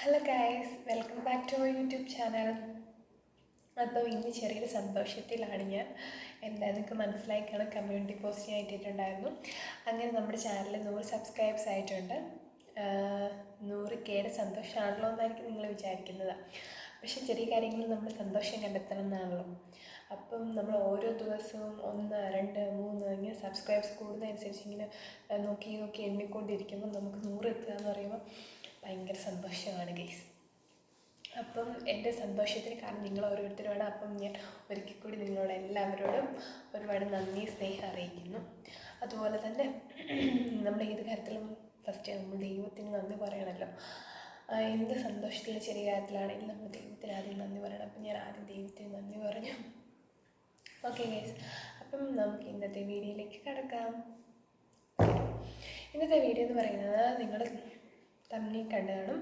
Hello guys, welcome back to my YouTube channel. അപ്പോൾ ഇന്ന് ചെറിയൊരു സന്തോഷത്തിലാണ് ഞാൻ. നിങ്ങൾക്ക് മനസ്സിലായിക്കാണ്, കമ്മ്യൂണിറ്റി പോസ്റ്റ് ഞാൻ ഇട്ടിട്ടുണ്ടായിരുന്നു. അങ്ങനെ നമ്മുടെ ചാനലിൽ 100 സബ്സ്ക്രൈബ്സ് ആയിട്ടുണ്ട്. 100Kയുടെ സന്തോഷമാണല്ലോ എന്നായിരിക്കും നിങ്ങൾ വിചാരിക്കുന്നത്. പക്ഷേ ചെറിയ കാര്യങ്ങളിൽ നമ്മൾ സന്തോഷം കണ്ടെത്തണം എന്നാണല്ലോ. അപ്പം നമ്മൾ ഓരോ ദിവസവും 1, 2, 3 ഇങ്ങനെ സബ്സ്ക്രൈബ്സ് കൂടുന്നതനുസരിച്ച് ഇങ്ങനെ നോക്കി എണ്ണിക്കൊണ്ടിരിക്കുമ്പോൾ നമുക്ക് 100 എത്തുക എന്ന് പറയുമ്പോൾ ഭയങ്കര സന്തോഷമാണ് ഗൈസ്. അപ്പം എൻ്റെ സന്തോഷത്തിന് കാരണം നിങ്ങൾ ഓരോരുത്തരോട്. അപ്പം ഞാൻ ഒരിക്കൽ കൂടി നിങ്ങളോട് എല്ലാവരോടും ഒരുപാട് നന്ദി, സ്നേഹം അറിയിക്കുന്നു. അതുപോലെ തന്നെ നമ്മൾ ഏത് കാര്യത്തിലും ഫസ്റ്റ് നമ്മൾ ദൈവത്തിന് നന്ദി പറയണമല്ലോ. എന്ത് സന്തോഷത്തിലുള്ള ചെറിയ കാര്യത്തിലാണെങ്കിലും നമ്മൾ ദൈവത്തിന് ആദ്യം നന്ദി പറയണം. അപ്പം ഞാൻ ആദ്യം ദൈവത്തിന് നന്ദി പറഞ്ഞു. ഓക്കെ ഗൈസ്, അപ്പം നമുക്ക് ഇന്നത്തെ വീഡിയോയിലേക്ക് കിടക്കാം. ഇന്നത്തെ വീഡിയോ എന്ന് പറയുന്നത് നിങ്ങൾ തമ്മിൽ കണ്ടു കാണും.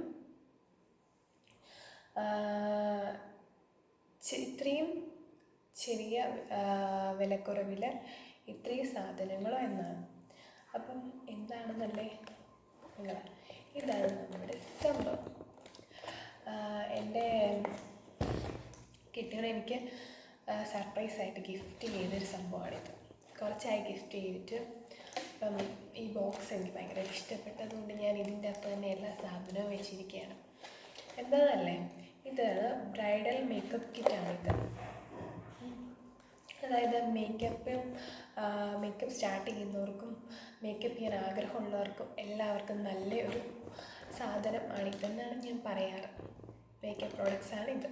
ഇത്രയും ചെറിയ വിലക്കുറവിൽ ഇത്രയും സാധനങ്ങളോ എന്നാണ്. അപ്പം എന്താണെന്നല്ലേ നിങ്ങൾ, ഇതാണ് നമ്മുടെ സംഭവം. എൻ്റെ കിട്ടിയത് എനിക്ക് സർപ്രൈസായിട്ട് ഗിഫ്റ്റ് ചെയ്തൊരു സംഭവമാണിത്. കുറച്ചായി ഗിഫ്റ്റ് ചെയ്തിട്ട്. അപ്പം ഈ ബോക്സ് എനിക്ക് ഭയങ്കര ഇഷ്ടപ്പെട്ടതുകൊണ്ട് ഞാൻ ഇതിൻ്റെ അകത്ത് തന്നെ എല്ലാ സാധനവും വെച്ചിരിക്കുകയാണ്. എന്താണെന്നല്ലേ, ഇതാണ് ബ്രൈഡൽ മേക്കപ്പ് കിറ്റാണിത്. അതായത് മേക്കപ്പ് സ്റ്റാർട്ട് ചെയ്യുന്നവർക്കും മേക്കപ്പ് ചെയ്യാൻ ആഗ്രഹമുള്ളവർക്കും എല്ലാവർക്കും നല്ലൊരു സാധനം ആണിതെന്നാണ് ഞാൻ പറയാറ്. മേക്കപ്പ് പ്രോഡക്റ്റ്സാണിത്.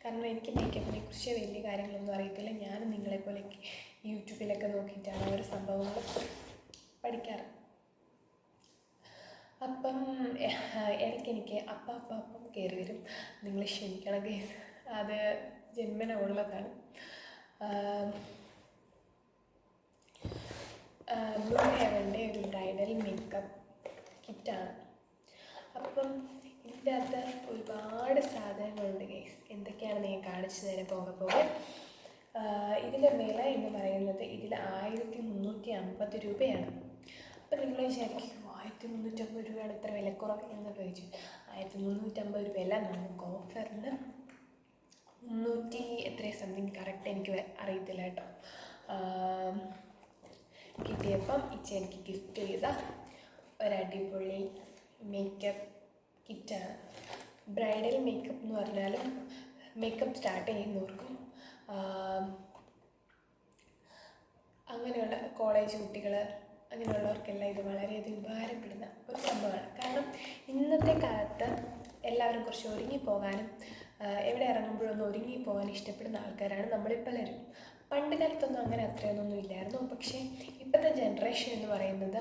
കാരണം എനിക്ക് മേക്കപ്പിനെ കുറിച്ച് വലിയ കാര്യങ്ങളൊന്നും അറിയത്തില്ല. ഞാൻ നിങ്ങളെപ്പോലെ യൂട്യൂബിലൊക്കെ നോക്കിയിട്ടാണ് ഓരോ സംഭവങ്ങൾ പഠിക്കാറ്. അപ്പം ഇടയ്ക്കെനിക്ക് അപ്പം കയറി വരും. നിങ്ങൾ ക്ഷമിക്കണം ഗൈസ്, അത് ജന്മന ഉള്ളതാണ്. ബ്ലൂ ഹെവൻ്റെ ഒരു ബ്രൈഡൽ മേക്കപ്പ് കിറ്റാണ്. അപ്പം ഇതിൻ്റെ അകത്ത് ഒരുപാട് സാധനങ്ങളുണ്ട് ഗൈസ്. എന്തൊക്കെയാണെന്ന് ഞാൻ കാണിച്ചു തരാം പോകെ. ഇതിൻ്റെ വില എന്ന് പറയുന്നത് ഇതിൽ 1350 രൂപയാണ്. അപ്പം നിങ്ങൾ വിചാരിക്കും 1350 രൂപയാണ് ഇത്ര വിലക്കുറവ് എന്ന് ചോദിച്ചു. 1350 രൂപയല്ല, നമുക്ക് ഓഫറിന് 300 എത്രയും സംതിങ് കറക്റ്റ് എനിക്ക് അറിയത്തില്ല കേട്ടോ. കിട്ടിയപ്പം എനിക്ക് ഗിഫ്റ്റ് ചെയ്ത ഒരടിപൊളി മേക്കപ്പ് കിറ്റാണ്. ബ്രൈഡൽ മേക്കപ്പ് എന്ന് പറഞ്ഞാലും മേക്കപ്പ് സ്റ്റാർട്ട് ചെയ്യുന്നവർക്കും അങ്ങനെയുള്ള കോളേജ് കുട്ടികൾ അങ്ങനെയുള്ളവർക്കെല്ലാം ഇത് വളരെയധികം ഉപകാരപ്പെടുന്ന ഒരു സംഭവമാണ്. കാരണം ഇന്നത്തെ കാലത്ത് എല്ലാവരും കുറച്ച് ഒരുങ്ങിപ്പോകാനും എവിടെ ഇറങ്ങുമ്പോഴൊന്നും ഒരുങ്ങിപ്പോകാൻ ഇഷ്ടപ്പെടുന്ന ആൾക്കാരാണ് നമ്മളിൽ പലരും. പണ്ട് കാലത്തൊന്നും അങ്ങനെ അത്രയൊന്നും ഇല്ലായിരുന്നു. പക്ഷേ ഇപ്പോഴത്തെ ജനറേഷൻ എന്ന് പറയുന്നത്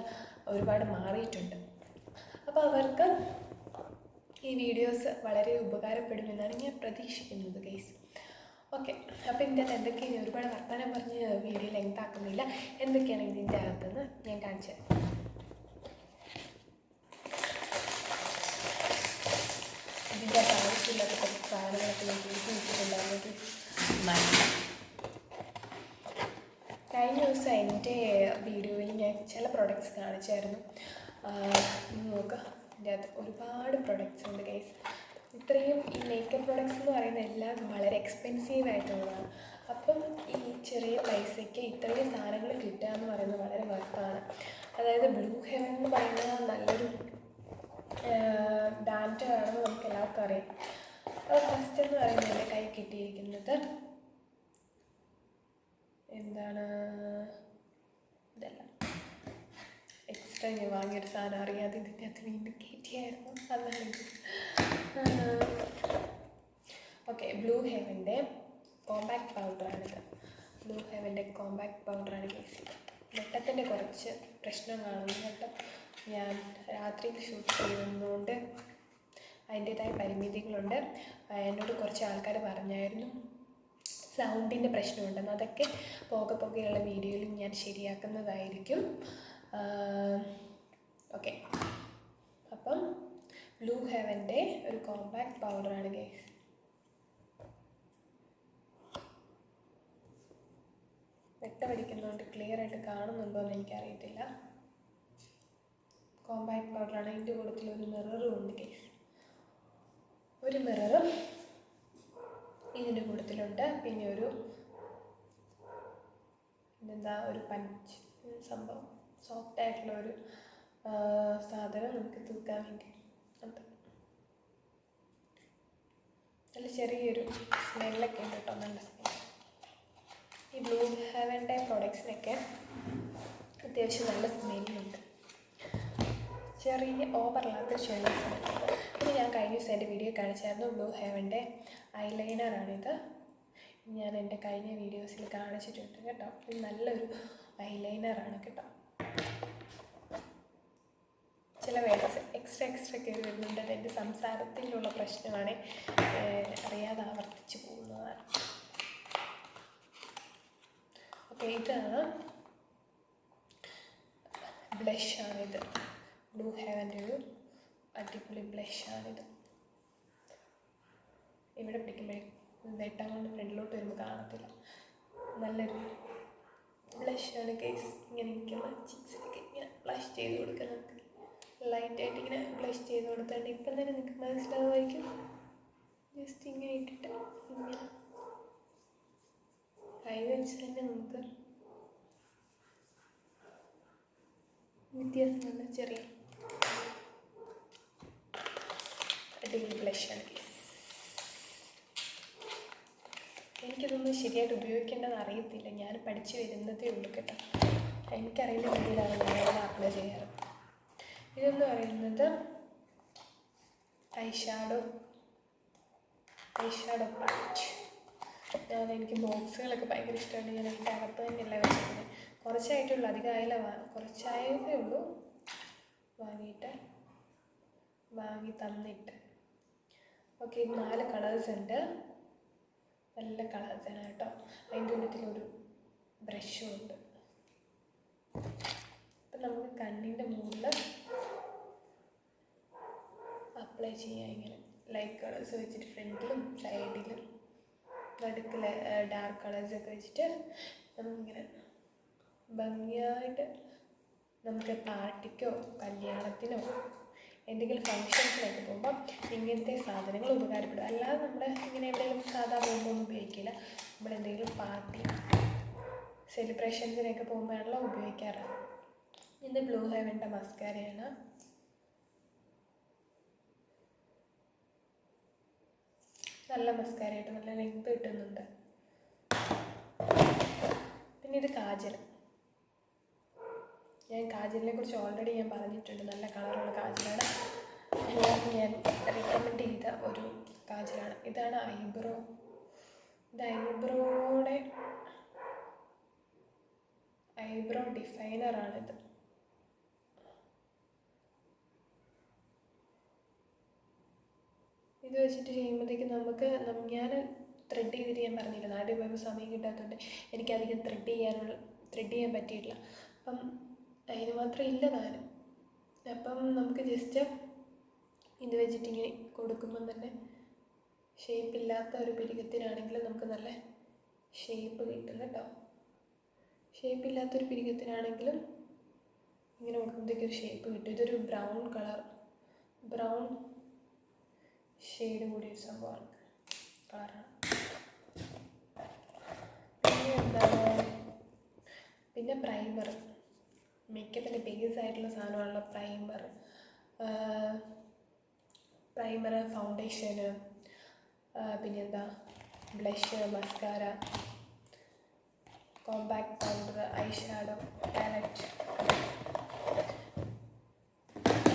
ഒരുപാട് മാറിയിട്ടുണ്ട്. അപ്പോൾ അവർക്ക് ഈ വീഡിയോസ് വളരെ ഉപകാരപ്പെടുമെന്നാണ് ഞാൻ പ്രതീക്ഷിക്കുന്നത് ഗൈസ്. ഓക്കെ, അപ്പോൾ ഇതിൻ്റെ അകത്ത് എന്തൊക്കെയാണ്, ഒരുപാട് വർത്തമാനം പറഞ്ഞ് വീഡിയോ ലെങ്ത് ആക്കുന്നില്ല. എന്തൊക്കെയാണ് ഇതിൻ്റെ അകത്തെന്ന് ഞാൻ കാണിച്ചു തരാം. ഇതിൻ്റെ അകത്ത് ആവശ്യമില്ലാത്ത കുറച്ച് സാധനങ്ങളൊക്കെ ഞാൻ വീട്ടിൽ വെച്ചിട്ടുണ്ടായിരുന്നു. നല്ല കഴിഞ്ഞ ദിവസം എൻ്റെ വീഡിയോയിൽ ഞാൻ ചില പ്രൊഡക്ട്സ് കാണിച്ചായിരുന്നു. നോക്കുക, ഇതിൻ്റെ അകത്ത് ഒരുപാട് പ്രൊഡക്ട്സ് ഉണ്ട് ഗൈസ്. ഇത്രയും ഈ മേക്കപ്പ് പ്രൊഡക്ട്സ് എന്ന് പറയുന്നത് എല്ലാം വളരെ എക്സ്പെൻസീവ് ആയിട്ടുള്ളതാണ്. അപ്പം ഈ ചെറിയ പൈസയ്ക്ക് ഇത്രയും സാധനങ്ങൾ കിട്ടുക എന്ന് പറയുന്നത് വളരെ വർത്താണ്. അതായത് ബ്ലൂ ഹെവൻ എന്ന് പറയുന്നത് നല്ലൊരു ബ്രാൻഡാണെന്ന് നമുക്ക് എല്ലാവർക്കും അറിയാം. അത് ഫസ്റ്റ് എന്ന് പറയുന്നത് എൻ്റെ കൈ കിട്ടിയിരിക്കുന്നത് എന്താണ്, ഇതല്ല, എക്സ്ട്രാ ഞാൻ വാങ്ങിയൊരു സാധനം അറിയാതെ ഇതിൻ്റെ അകത്ത് വീണ്ടും കയറ്റിയായിരുന്നു. അതാണ് ഓക്കെ. ബ്ലൂ ഹെവൻ്റെ കോമ്പാക്ട് പൗഡറാണിത്. ബ്ലൂ ഹെവൻ്റെ കോമ്പാക്ട് പൗഡറാണ് കേസ്. വെട്ടത്തിൻ്റെ കുറച്ച് പ്രശ്നം കാണുന്നു കേട്ടോ. ഞാൻ രാത്രിയിൽ ഷൂട്ട് ചെയ്യുന്നതുകൊണ്ട് അതിൻ്റേതായ പരിമിതികളുണ്ട്. എന്നോട് കുറച്ച് ആൾക്കാർ പറഞ്ഞായിരുന്നു സൗണ്ടിൻ്റെ പ്രശ്നമുണ്ടെന്ന്. അതൊക്കെ പോകെയുള്ള വീഡിയോയിലും ഞാൻ ശരിയാക്കുന്നതായിരിക്കും. ഓക്കെ, അപ്പം ബ്ലൂ ഹെവൻ്റെ ഒരു കോമ്പാക്ട് പൗഡറാണ് ഗൈസ്. വെട്ടമടിക്കുന്നതുകൊണ്ട് ക്ലിയർ ആയിട്ട് കാണുന്നുണ്ടോ എന്ന് എനിക്കറിയത്തില്ല. കോമ്പാക്ട് പൗഡറാണ്. അതിൻ്റെ കൂട്ടത്തിൽ ഒരു മിററും ഉണ്ട് ഗൈസ്. ഒരു മിററും ഇതിൻ്റെ കൂട്ടത്തിലുണ്ട്. പിന്നെ ഒരു പഞ്ച് സംഭവം, സോഫ്റ്റായിട്ടുള്ള ഒരു സാധനം നമുക്ക് തൂക്കാൻ വേണ്ടി ഉണ്ട്. നല്ല ചെറിയൊരു സ്മെല്ലൊക്കെ ഉണ്ട് കേട്ടോ, നല്ല സ്മെൽ. ഈ ബ്ലൂ ഹെവൻ്റെ പ്രോഡക്ട്സിനൊക്കെ അത്യാവശ്യം നല്ല സ്മെല്ലുണ്ട്, ചെറിയ ഓവറില്ലാത്ത ചെറിയ സ്മെല്ലുണ്ട്. പിന്നെ ഞാൻ കഴിഞ്ഞ ദിവസം എൻ്റെ വീഡിയോ കാണിച്ചായിരുന്നു ബ്ലൂ ഹെവൻ്റെ ഐലൈനറാണിത്. ഞാൻ എൻ്റെ കഴിഞ്ഞ വീഡിയോസിൽ കാണിച്ചിട്ടുണ്ട് കേട്ടോ. ഇത് നല്ലൊരു ഐലൈനറാണ് കേട്ടോ. ചില വേർഡ്സ് എക്സ്ട്രാ കയറി വരുന്നുണ്ട്. അതെൻ്റെ സംസാരത്തിലുള്ള പ്രശ്നമാണ്, അറിയാതെ ആവർത്തിച്ച് പോകുന്നതാണ്. ഓക്കെ, ഇതാണ് ബ്ലഷാണിത്. ബ്ലൂ ഹെവൻ്റെ ഒരു അടിപൊളി ബ്ലഷാണിത്. ഇവിടെ പിടിക്കുമ്പോഴേ വെട്ടാൻ കൊണ്ട് ഫ്രണ്ടിലോട്ട് വരുമ്പോൾ കാണത്തില്ല. നല്ലൊരു ബ്ലഷാണ് ഗൈസ്. ഇങ്ങനെ ഇരിക്കുന്ന ചിക്സിനൊക്കെ ഇങ്ങനെ ബ്ലഷ് ചെയ്ത് കൊടുക്കുക. നമുക്ക് ലൈറ്റായിട്ട് ഇങ്ങനെ ബ്ലഷ് ചെയ്ത് കൊടുത്താണ്ട് ഇപ്പം തന്നെ നിങ്ങൾക്ക് മനസ്സിലാവുമായിരിക്കും. ജസ്റ്റ് ഇങ്ങനെ ഇട്ടിട്ട് ഇങ്ങനെ കൈ വെച്ച് തന്നെ നമുക്ക് വ്യത്യാസമുണ്ട്. ചെറിയ അടിപൊളി ബ്ലഷാണ് ഗൈസ്. എനിക്കിതൊന്നും ശരിയായിട്ട് ഉപയോഗിക്കേണ്ടത് അറിയത്തില്ല, ഞാൻ പഠിച്ചു വരുന്നതേ ഉള്ളൂ കേട്ടോ. എനിക്കറിയുന്ന രീതിയിലാണ് ഞാനിത് അപ്ലൈ ചെയ്യാറ്. ഇതെന്ന് പറയുന്നത് ഐഷാഡോ പാച്ച്. എനിക്ക് ബോക്സുകളൊക്കെ ഭയങ്കര ഇഷ്ടമാണ്. ഞാൻ അതിൻ്റെ അകത്ത് തന്നെയല്ല വെച്ചിരുന്നത്. കുറച്ചായിട്ടുള്ളൂ, അധികം കുറച്ചായതേ ഉള്ളൂ വാങ്ങി തന്നിട്ട്. ഓക്കെ, 4 കളേഴ്സ് ഉണ്ട്. നല്ല കളേഴ്സാണ് കേട്ടോ. അതിൻ്റെ കൂട്ടത്തിലൊരു ബ്രഷും ഉണ്ട്. അപ്പം നമുക്ക് കണ്ണിൻ്റെ മുകളിൽ അപ്ലൈ ചെയ്യാം. ഇങ്ങനെ ലൈറ്റ് കളേഴ്സ് വെച്ചിട്ട് ഫ്രണ്ടിലും സൈഡിലും നടുക്കിൽ ഡാർക്ക് കളേഴ്സൊക്കെ വെച്ചിട്ട് നമുക്കിങ്ങനെ ഭംഗിയായിട്ട് നമുക്ക് പാർട്ടിക്കോ കല്യാണത്തിനോ എന്തെങ്കിലും ഫങ്ഷൻസിനൊക്കെ പോകുമ്പോൾ ഇങ്ങനത്തെ സാധനങ്ങൾ ഉപകാരപ്പെടും. അല്ലാതെ നമ്മൾ ഇങ്ങനെ എവിടെയെങ്കിലും സാധാ പോകുമ്പോൾ ഒന്നും ഉപയോഗിക്കില്ല. നമ്മളെന്തെങ്കിലും പാർട്ടി സെലിബ്രേഷൻസിനൊക്കെ പോകുമ്പോഴാണല്ലോ ഉപയോഗിക്കാറ്. ഇത് ബ്ലൂ ഹെവൻ്റെ മസ്കാരയാണ്. നല്ല മസ്കാരയായിട്ട് നല്ല ലെങ്ത് കിട്ടുന്നുണ്ട്. പിന്നെ ഇത് കാജൽ. ഞാൻ കാജലിനെ കുറിച്ച് ഓൾറെഡി ഞാൻ പറഞ്ഞിട്ടുണ്ട്. നല്ല കളറുള്ള കാജലാണ്. എല്ലാവർക്കും ഞാൻ റെക്കമെൻഡ് ചെയ്ത ഒരു കാജലാണ്. ഇതാണ് ഐബ്രോ. ഇത് ഐബ്രോ ഡിഫൈനറാണിത്. ഇത് വെച്ചിട്ട് ചെയ്യുമ്പോഴത്തേക്കും നമുക്ക് ഞാൻ ത്രെഡ് ചെയ്തിട്ട് ഞാൻ പറഞ്ഞില്ല, നാട്ടിൽ പോയപ്പോൾ സമയം കിട്ടാത്തതുകൊണ്ട് എനിക്കധികം ത്രെഡ് ചെയ്യാൻ പറ്റിയിട്ടില്ല. അപ്പം അതിന് മാത്രം ഇല്ല താനും. അപ്പം നമുക്ക് ജസ്റ്റ് ഇത് വെച്ചിട്ടിങ്ങനെ കൊടുക്കുമ്പം തന്നെ ഷേപ്പില്ലാത്ത ഒരു പിരികത്തിനാണെങ്കിലും നമുക്ക് നല്ല ഷേപ്പ് കിട്ടും കേട്ടോ. ഷേപ്പില്ലാത്തൊരു പിരികത്തിനാണെങ്കിലും ഇങ്ങനെ കൊടുക്കുമ്പോഴത്തേക്കൊരു ഷേപ്പ് കിട്ടും. ഇതൊരു ബ്രൗൺ ഷെയ്ഡ് കൂടി ഒരു കളറാണ്. പിന്നെ പ്രൈമർ, മേക്കപ്പിൻ്റെ ബേസ് ആയിട്ടുള്ള സാധനമാണല്ലോ പ്രൈമർ, ഫൗണ്ടേഷന്, പിന്നെന്താ blush, mascara, compact powder, eyeshadow, palette.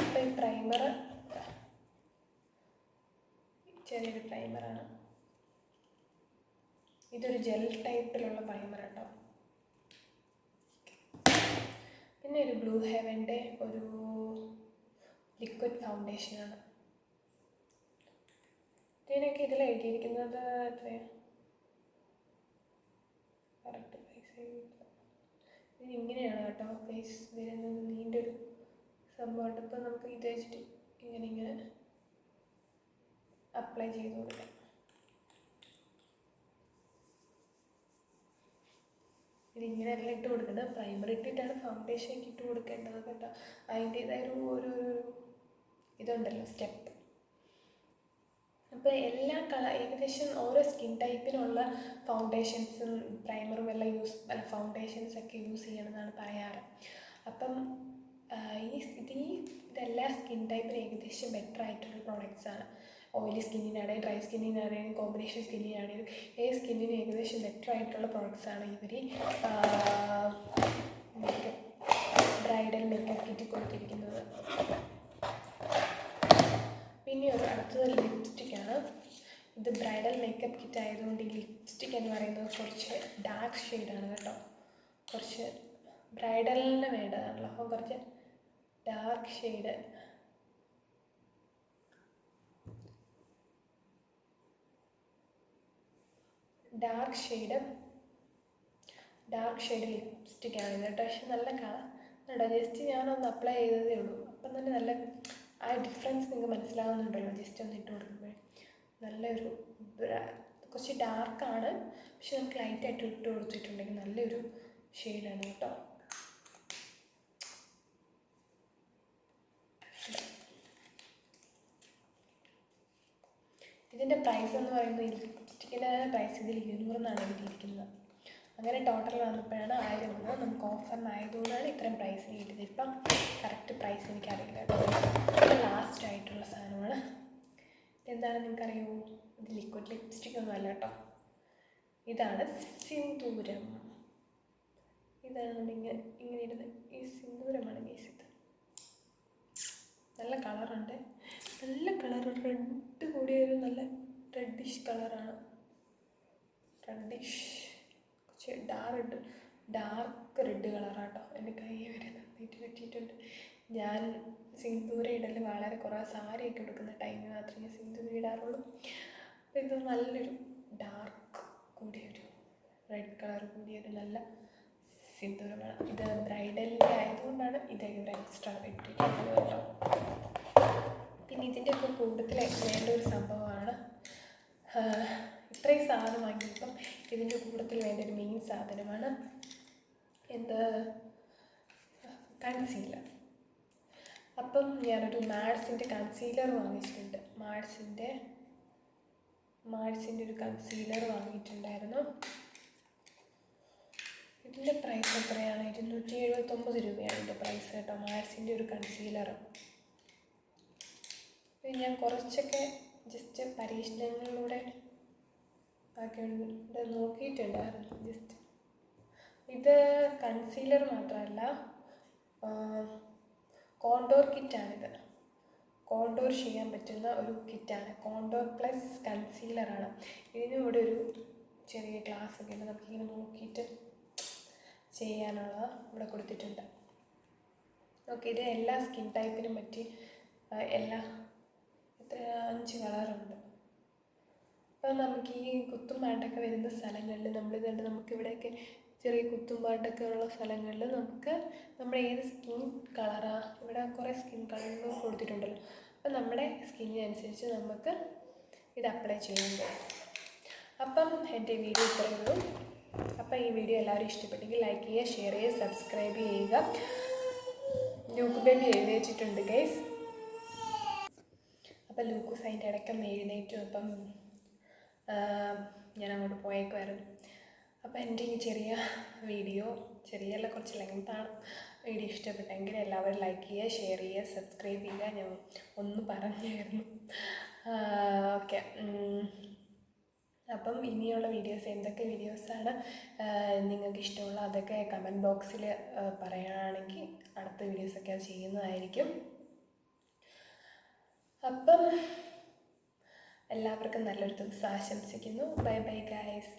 അപ്പോൾ ഈ പ്രൈമർ ചെറിയൊരു പ്രൈമറാണ്. ഇതൊരു ജെൽ ടൈപ്പിലുള്ള പ്രൈമർ കേട്ടോ. പിന്നെ ഒരു ബ്ലൂ ഹെവൻ്റെ ഒരു ലിക്വിഡ് ഫൗണ്ടേഷനാണ്. ഇതിനൊക്കെ ഇതിൽ എഴുതിയിരിക്കുന്നത് എത്രയാണ് കറക്റ്റ് പൈസ. ഇതിങ്ങനെയാണ് കേട്ടോ പൈസ വരുന്നത്. നീണ്ടൊരു സംഭവമുണ്ട്. ഇപ്പോൾ നമുക്ക് ഇത് വെച്ചിട്ട് ഇങ്ങനെ അപ്ലൈ ചെയ്ത് കൊടുക്കാം. ഇതിങ്ങനെയല്ല ഇട്ട് കൊടുക്കേണ്ടത്, പ്രൈമർ ഇട്ടിട്ടാണ് ഫൗണ്ടേഷനൊക്കെ ഇട്ട് കൊടുക്കേണ്ടത് കേട്ടോ. അതിൻ്റേതായ ഒരു ഇതുണ്ടല്ലോ സ്റ്റെപ്പ്. അപ്പോൾ എല്ലാ ഏകദേശം ഓരോ സ്കിൻ ടൈപ്പിനുള്ള ഫൗണ്ടേഷൻസും പ്രൈമറും എല്ലാം ഫൗണ്ടേഷൻസൊക്കെ യൂസ് ചെയ്യണമെന്നാണ് പറയാറ്. അപ്പം ഇതെല്ലാ സ്കിൻ ടൈപ്പിന് ഏകദേശം ബെറ്റർ ആയിട്ടുള്ള പ്രോഡക്റ്റ്സാണ്. ഓയിലി സ്കിന്നിനാണെങ്കിലും ഡ്രൈ സ്കിന്നിനാണെങ്കിലും കോമ്പിനേഷൻ സ്കിന്നിനാണെങ്കിലും ഏത് സ്കിന്നിനും ഏകദേശം ബെറ്റർ ആയിട്ടുള്ള പ്രോഡക്റ്റ്സാണ് ഇവർ ബ്രൈഡൽ മേക്കപ്പ് കിറ്റ് കൊടുത്തിരിക്കുന്നത്. പിന്നെ അടുത്തത് ലിപ്സ്റ്റിക്കാണ്. ഇത് ബ്രൈഡൽ മേക്കപ്പ് കിറ്റ് ആയതുകൊണ്ട് ഈ ലിപ്സ്റ്റിക് എന്ന് പറയുന്നത് കുറച്ച് ഡാർക്ക് ഷെയ്ഡാണ് കേട്ടോ. കുറച്ച് ബ്രൈഡലിന് വേണ്ടതാണല്ലോ, അപ്പോൾ കുറച്ച് ഡാർക്ക് ഷെയ്ഡ് ലിപ്സ്റ്റിക്കാണ് ഇത് കേട്ടോ. പക്ഷെ നല്ല കേട്ടോ, ജസ്റ്റ് ഞാനൊന്ന് അപ്ലൈ ചെയ്തതേ ഉള്ളൂ. അപ്പം തന്നെ നല്ല ആ ഡിഫറൻസ് നിങ്ങൾക്ക് മനസ്സിലാവുന്നുണ്ടല്ലോ ജസ്റ്റ് ഒന്ന് ഇട്ട് കൊടുക്കുമ്പോൾ. നല്ലൊരു കുറച്ച് ഡാർക്കാണ്, പക്ഷെ നമുക്ക് ലൈറ്റായിട്ട് ഇട്ട് കൊടുത്തിട്ടുണ്ടെങ്കിൽ നല്ലൊരു ഷെയ്ഡാണ് കേട്ടോ. ഇതിൻ്റെ പ്രൈസ് എന്ന് പറയുന്നത് ഈ ലിപ്സ്റ്റിക്കിൻ്റെ പ്രൈസ് ഇതിൽ 200 എന്നാണ് എഴുതിയിരിക്കുന്നത്. അങ്ങനെ ടോട്ടൽ വന്നപ്പോഴാണ് 1000 വന്നത്. നമുക്ക് ഓഫറിനായതുകൊണ്ടാണ് ഇത്രയും പ്രൈസിന് കിട്ടിയത്. ഇപ്പം കറക്റ്റ് പ്രൈസ് എനിക്കറിയില്ല കേട്ടോ. ഇത് ലാസ്റ്റ് ആയിട്ടുള്ള സാധനമാണ്. ഇതെന്താണെന്ന് നിങ്ങൾക്കറിയുമോ? ഇത് ലിക്വിഡ് ലിപ്സ്റ്റിക് ഒന്നും അല്ല കേട്ടോ. ഇതാണ് സിന്ദൂരം. ഇതാണ് ഇങ്ങനെ ഇടുന്നത്. ഈ സിന്ദൂരമാണ് ഗൈസ്. ഇത് നല്ല കളറുണ്ട്, നല്ല കളർ, റെഡ് കൂടിയൊരു നല്ല റെഡിഷ് കളറാണ്. കുറച്ച് ഡാർക്ക് റെഡ് കളറാട്ടോ. എൻ്റെ കൈ വരെ നന്നായിട്ട് പറ്റിയിട്ടുണ്ട്. ഞാൻ സിന്ദൂര ഇടൽ വളരെ കുറേ സാരിയൊക്കെ എടുക്കുന്ന ടൈമിൽ മാത്രമേ ഞാൻ സിന്ദൂര ഇടാറുള്ളൂ. അപ്പോൾ ഇത് നല്ലൊരു ഡാർക്ക് കൂടിയൊരു റെഡ് കളർ കൂടിയൊരു നല്ല സിന്ദൂരമാണ്. ഇത് ബ്രൈഡലിൻ്റെ ആയതുകൊണ്ടാണ് ഇത് ഇവിടെ എക്സ്ട്രാ ഇട്ടിട്ടുള്ളത് കേട്ടോ. പിന്നെ ഇതിൻ്റെയൊക്കെ കൂട്ടത്തിൽ വേണ്ട ഒരു സംഭവമാണ്, ഇത്രയും സാധനം വാങ്ങിയപ്പം ഇതിൻ്റെ കൂട്ടത്തിൽ വേണ്ട ഒരു മെയിൻ സാധനമാണ് കൺസീലർ. അപ്പം ഞാനൊരു മാഡ്സിൻ്റെ കൺസീലർ വാങ്ങിച്ചിട്ടുണ്ട്. മാഡ്സിൻ്റെ ഒരു കൺസീലർ വാങ്ങിയിട്ടുണ്ടായിരുന്നു. ഇതിൻ്റെ പ്രൈസ് എത്രയാണ്? 279 രൂപയാണ് ഇതിൻ്റെ പ്രൈസ് കേട്ടോ. മാഡ്സിൻ്റെ ഒരു കൺസീലർ ഞാൻ കുറച്ചൊക്കെ ജസ്റ്റ് പരീക്ഷണങ്ങളിലൂടെ നോക്കിയിട്ടുണ്ടായിരുന്നു. ജസ്റ്റ് ഇത് കൺസീലർ മാത്രമല്ല, കോണ്ടോർ കിറ്റാണിത്. കോണ്ടോർ ചെയ്യാൻ പറ്റുന്ന ഒരു കിറ്റാണ്. Contour plus കൺസീലറാണ്. ഇതിനും ഇവിടെ ഒരു ചെറിയ ഗ്ലാസ് ഒക്കെ ഉണ്ട്, നമുക്കിങ്ങനെ നോക്കിയിട്ട് ചെയ്യാനുള്ള ഇവിടെ കൊടുത്തിട്ടുണ്ട്. ഓക്കെ, ഇത് എല്ലാ സ്കിൻ ടൈപ്പിനും പറ്റി 5 കളറുണ്ട്. അപ്പം നമുക്ക് ഈ കുത്തുംപാട്ടൊക്കെ വരുന്ന സ്ഥലങ്ങളിൽ നമുക്കിവിടെയൊക്കെ ചെറിയ കുത്തുംപാട്ടൊക്കെ ഉള്ള സ്ഥലങ്ങളിൽ നമുക്ക് നമ്മുടെ ഏത് സ്കിൻ കളറാണ്, ഇവിടെ കുറേ സ്കിൻ കളറുകൾ കൊടുത്തിട്ടുണ്ടല്ലോ. അപ്പം നമ്മുടെ സ്കിന്നിനനുസരിച്ച് നമുക്ക് ഇത് അപ്ലൈ ചെയ്യുന്നത്. അപ്പം എൻ്റെ വീഡിയോ ഇത്രയേ ഉള്ളൂ. അപ്പം ഈ വീഡിയോ എല്ലാവരും ഇഷ്ടപ്പെട്ടെങ്കിൽ ലൈക്ക് ചെയ്യുക, ഷെയർ ചെയ്യുക, സബ്സ്ക്രൈബ് ചെയ്യുക. ലൂക്ക് ബേബി എഴുന്നേറ്റിട്ടുണ്ട് ഗൈസ്. അപ്പം ലൂക്കോസ് അതിൻ്റെ ഇടയ്ക്കൊന്ന് എഴുന്നേറ്റു. അപ്പം ഞാൻ അങ്ങോട്ട് പോയേക്കുമായിരുന്നു. അപ്പോൾ എൻ്റെ ഈ ചെറിയ വീഡിയോ, ചെറിയല്ല കുറച്ച് ലെങ്താണ്, വീഡിയോ ഇഷ്ടപ്പെട്ടെങ്കിൽ എല്ലാവരും ലൈക്ക് ചെയ്യുക, ഷെയർ ചെയ്യുക, സബ്സ്ക്രൈബ് ചെയ്യുക. ഞാൻ ഒന്ന് പറഞ്ഞായിരുന്നു. ഓക്കെ, അപ്പം ഇനിയുള്ള വീഡിയോസ് എന്തൊക്കെ വീഡിയോസാണ് നിങ്ങൾക്ക് ഇഷ്ടമുള്ള അതൊക്കെ കമൻറ്റ് ബോക്സിൽ പറയുകയാണെങ്കിൽ അടുത്ത വീഡിയോസൊക്കെ അത് ചെയ്യുന്നതായിരിക്കും. അപ്പം എല്ലാവർക്കും നല്ലൊരു ദിവസം ആശംസിക്കുന്നു. Bye bye guys.